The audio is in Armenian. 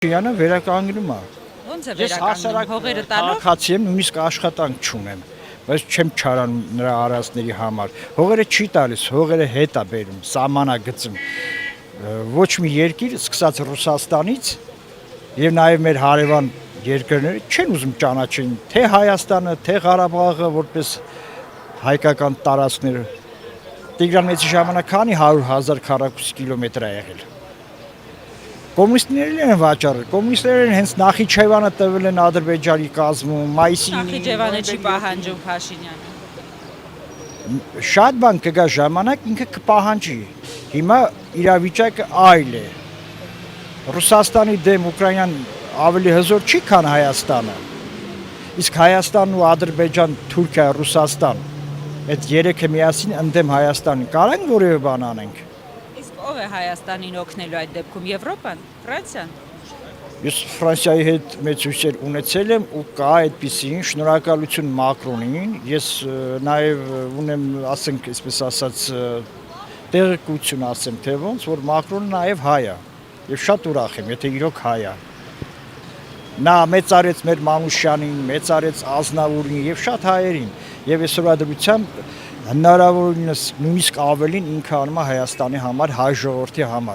Շիրանը վերականգնում է։ Ոնց է Ես վերականգնում, հողերը տալով։ քաղաքացի եմ, նույնիսկ աշխատանք չունեմ, բայց չեմ չարանում նրա արածների համար։ Հողերը չի տալիս, հողերը հետ է բերում, սահմանագծում։ Ոչ մի երկիր, սկսած Ռուսաստանից եւ նաեւ մեր հարևան երկրները չեն ուզում ճանաչեն թե Հայաստանը, թե Ղարաբաղը որպես հայկական տարածքներ։ Տիգրան Մեծի ժամանակ քանի 100,000 քառակուսի կիլոմետր է եղել։ Կոմունիստներն են վաճառել, կոմունիստներն հենց Նախիջևանը տվել են Ադրբեջանի կազմում, մայիսի Նախիջևանը չի պահանջում Փաշինյանը։ Շատ բան կգա ժամանակ ինքը կպահանջի։ Հիմա իրավիճակը այլ է։ Ռուսաստանի դեմ Ուկրաինան ավելի հզոր չի, քան Հայաստանը։ Իսկ Հայաստանն ու Ադրբեջան, Թուրքիա, Ռուսաստան այդ երեքը միասին ընդդեմ Հայաստանի կարան որևէ բան անենք։ Իսկ ով է Հայաստանին օգնելու այդ դեպքում, Եվրոպան, Ֆրանսիան։ Ես Ֆրանսիայի հետ մեծ հույսեր ունեցել եմ ու կա այդպիսին, շնորհակալություն Մակրոնին։ Ես նաև ունեմ, ասենք, այսպես ասած, տեղեկություն ասեմ, թե ոնց, որ Մակրոնը նաև հայ է։ Եվ շատ ուրախ եմ, եթե իրոք հայ է։ Նա մեծարեց մեր Մանուշյանին, մեծարեց Ազնավուրին եւ շատ հայերին։ Եվ այսօրվա դրությամբ հնարավորինս նույնիսկ ավելին ինքը անում է Հայաստանի համար, հայ ժողովրդի համար։